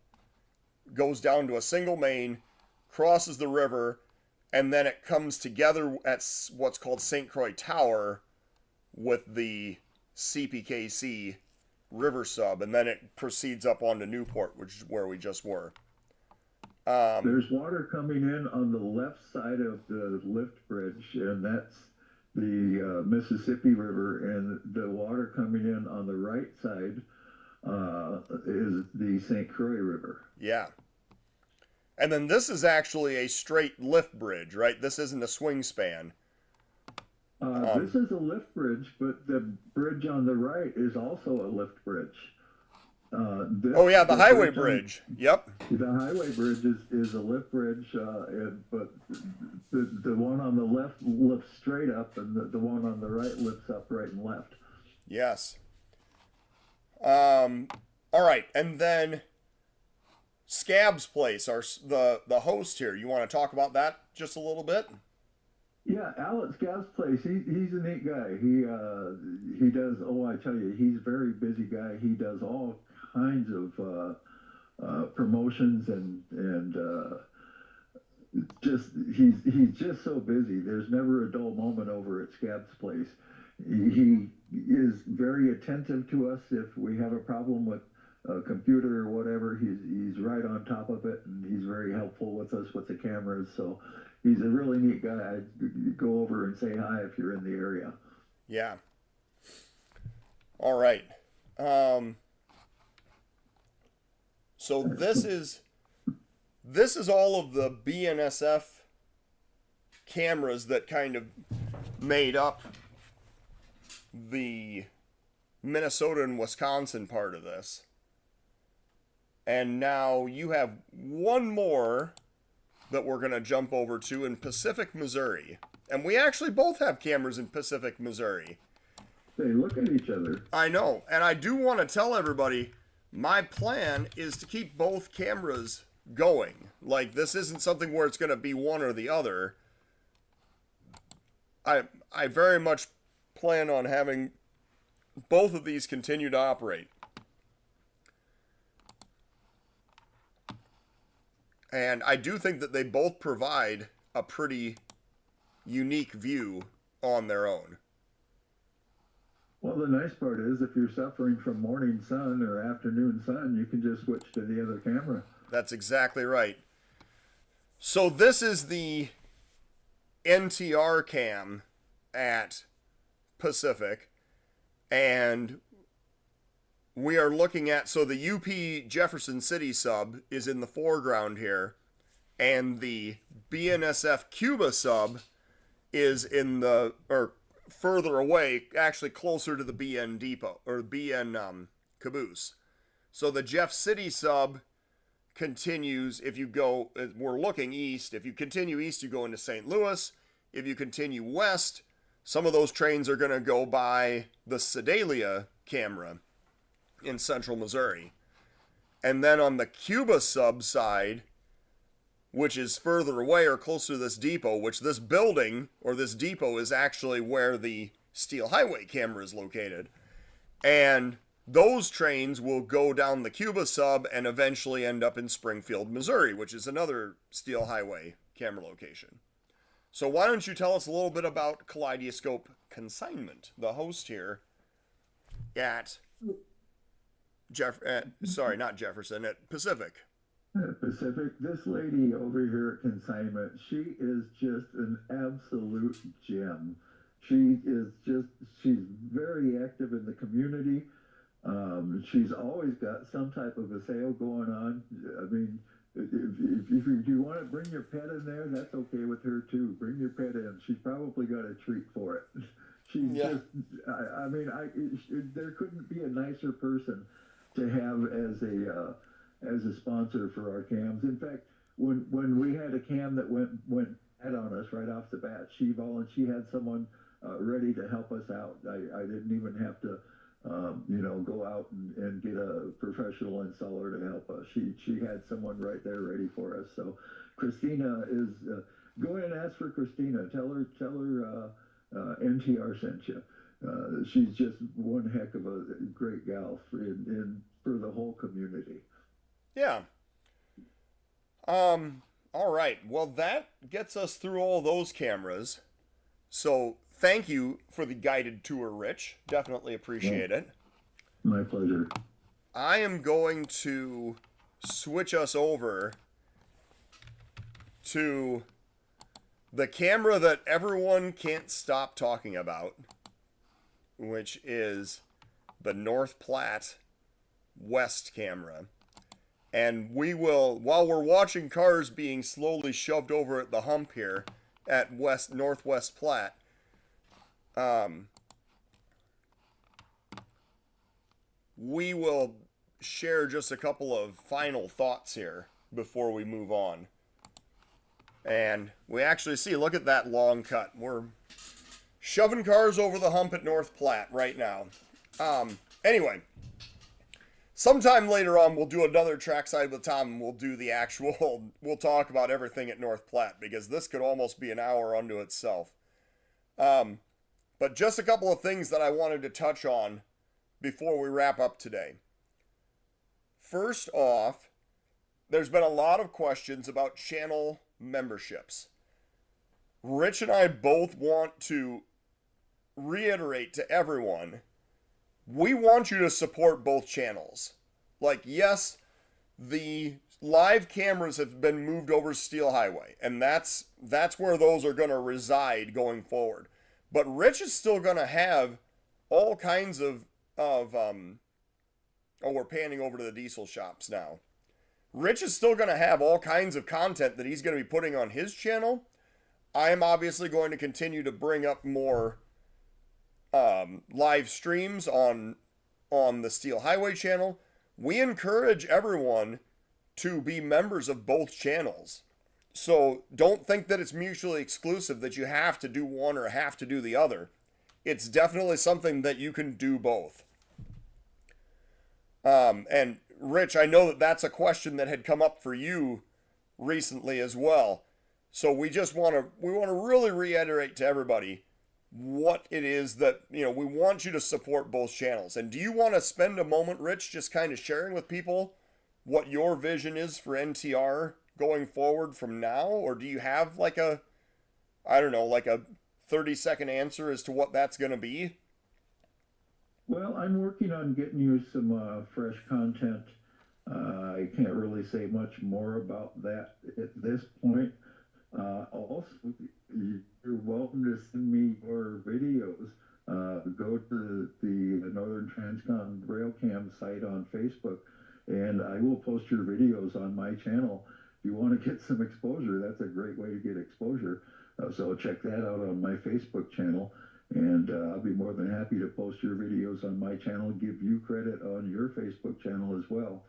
goes down to a single main, crosses the river, and then it comes together at what's called St. Croix Tower with the CPKC river sub, and then it proceeds up onto Newport, which is where we just were. There's water coming in on the left side of the lift bridge, and that's the Mississippi River, and the water coming in on the right side is the St. Croix River. Yeah. And then this is actually a straight lift bridge, right? This isn't a swing span. This is a lift bridge, but the bridge on the right is also a lift bridge. The highway bridge. Yep. The highway bridge is a lift bridge, but the one on the left lifts straight up, and the one on the right lifts up right and left. Yes. All right, and then Scab's Place, the host here. You want to talk about that just a little bit? Yeah, Alex Scab's Place. He's a neat guy. He does. Oh, I tell you, he's a very busy guy. He does all kinds of promotions and just he's just so busy. There's never a dull moment over at Scab's Place. He is very attentive to us if we have a problem with a computer or whatever. He's right on top of it, and he's very helpful with us with the cameras. So he's a really neat guy. I'd go over and say hi if you're in the area. Yeah. All right. So this is all of the BNSF cameras that kind of made up the Minnesota and Wisconsin part of this. And now you have one more that we're going to jump over to in Pacific, Missouri. And we actually both have cameras in Pacific, Missouri. They look at each other. I know. And I do want to tell everybody, my plan is to keep both cameras going. Like, this isn't something where it's going to be one or the other. I very much plan on having both of these continue to operate. And I do think that they both provide a pretty unique view on their own. Well, the nice part is if you're suffering from morning sun or afternoon sun, you can just switch to the other camera. That's exactly right. So this is the NTR cam at Pacific, and we are looking at, so the UP Jefferson City sub is in the foreground here, and the BNSF Cuba sub is in the, or further away, actually closer to the BN depot, or BN caboose. So the Jeff City sub continues, if you go, we're looking east, if you continue east, you go into St. Louis. If you continue west, some of those trains are going to go by the Sedalia camera in central Missouri. And then on the Cuba sub side, which is further away or closer to this depot, which this building or this depot is actually where the Steel Highway camera is located. And those trains will go down the Cuba sub and eventually end up in Springfield, Missouri, which is another Steel Highway camera location. So why don't you tell us a little bit about Kaleidoscope Consignment, the host here at not Jefferson, at Pacific. Pacific, this lady over here at Consignment, she is just an absolute gem. She's very active in the community. She's always got some type of a sale going on. I mean, if you want to bring your pet in there, that's okay with her too. Bring your pet in. She's probably got a treat for it. She's just, I mean, there couldn't be a nicer person to have as a sponsor for our cams. In fact, when we had a cam that went bad on us right off the bat, she had someone ready to help us out. I didn't even have to go out and get a professional installer to help us. She had someone right there ready for us. So Christina is, go in and ask for Christina. Tell her NTR sent you. She's just one heck of a great gal for the whole community. Yeah. All right. Well, that gets us through all those cameras. So thank you for the guided tour, Rich. Definitely appreciate it. My pleasure. I am going to switch us over to the camera that everyone can't stop talking about, which is the North Platte West camera. And we will, while we're watching cars being slowly shoved over at the hump here at Northwest Platte, we will share just a couple of final thoughts here before we move on. And we actually see, look at that long cut. We're shoving cars over the hump at North Platte right now. Anyway, sometime later on, we'll do another Trackside with Tom, and we'll do the actual, we'll talk about everything at North Platte, because this could almost be an hour unto itself. But just a couple of things that I wanted to touch on before we wrap up today. First off, there's been a lot of questions about channel memberships. Rich and I both want to reiterate to everyone, we want you to support both channels. Like, yes, the live cameras have been moved over Steel Highway, and that's where those are going to reside going forward. But Rich is still going to have all kinds of we're panning over to the diesel shops now. Rich is still going to have all kinds of content that he's going to be putting on his channel. I am obviously going to continue to bring up more live streams on the Steel Highway channel. We encourage everyone to be members of both channels. So don't think that it's mutually exclusive, that you have to do one or have to do the other. It's definitely something that you can do both. And Rich, I know that that's a question that had come up for you recently as well. So we want to really reiterate to everybody what it is that, we want you to support both channels. And do you want to spend a moment, Rich, just kind of sharing with people what your vision is for NTR going forward from now? Or do you have like a 30-second answer as to what that's going to be? Well, I'm working on getting you some fresh content. I can't really say much more about that at this point. Also, you're welcome to send me your videos. Go to the Northern Transcon Railcams site on Facebook, and I will post your videos on my channel. If you want to get some exposure, that's a great way to get exposure. So check that out on my Facebook channel. And I'll be more than happy to post your videos on my channel, give you credit on your Facebook channel as well.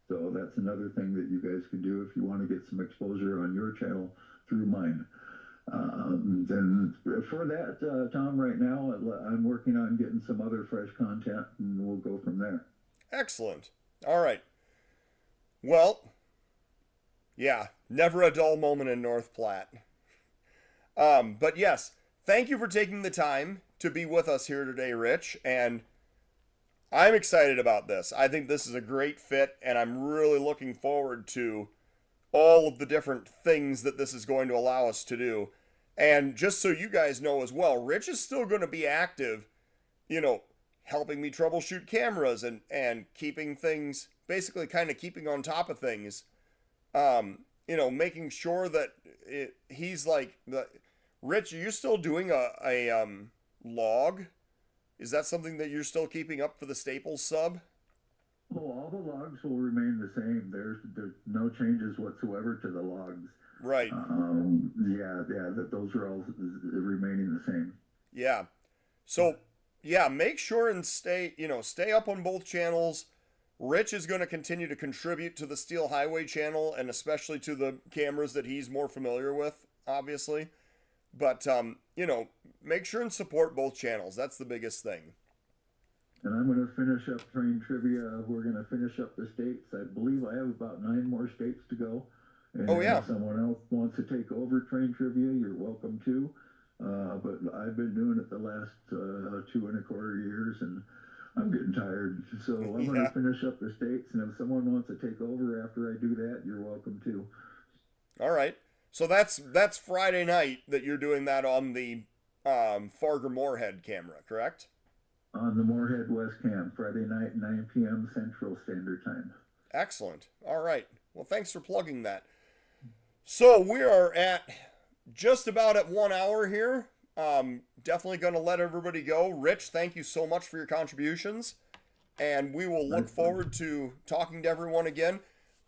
So that's another thing that you guys can do if you want to get some exposure on your channel through mine. Then for that, Tom, right now, I'm working on getting some other fresh content, and we'll go from there. Excellent. All right. Well, yeah, never a dull moment in North Platte. But yes, thank you for taking the time to be with us here today, Rich, and I'm excited about this. I think this is a great fit, and I'm really looking forward to all of the different things that this is going to allow us to do. And just so you guys know as well, Rich is still going to be active, helping me troubleshoot cameras and keeping things, basically kind of keeping on top of things. Making sure that he's like Rich, are you still doing a log? Is that something that you're still keeping up for the Staples sub? Oh, all the logs will remain the same. There's no changes whatsoever to the logs. Right. Those are all remaining the same. Yeah. So, yeah, make sure and stay up on both channels. Rich is going to continue to contribute to the Steel Highway channel and especially to the cameras that he's more familiar with, obviously. But, make sure and support both channels. That's the biggest thing. And I'm going to finish up train trivia. We're going to finish up the states. I believe I have about 9 more states to go. And if someone else wants to take over train trivia, you're welcome to. But I've been doing it the last 2.25 years, and I'm getting tired. So I'm going to finish up the states, and if someone wants to take over after I do that, you're welcome to. All right. So that's Friday night that you're doing that on the Fargo Moorhead camera, correct? On the Moorhead Westcam, Friday night, 9 p.m. Central Standard Time. Excellent. All right. Well, thanks for plugging that. So we are at just about at 1 hour here. Definitely going to let everybody go. Rich, thank you so much for your contributions. And we will look forward to talking to everyone again.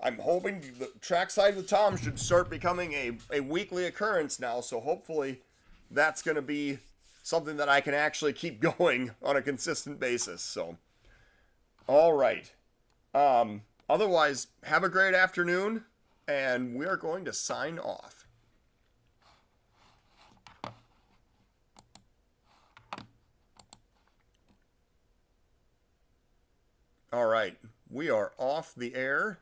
I'm hoping the Trackside with Tom should start becoming a weekly occurrence now. So hopefully that's going to be something that I can actually keep going on a consistent basis. So, all right. Otherwise, have a great afternoon, and we are going to sign off. All right, we are off the air.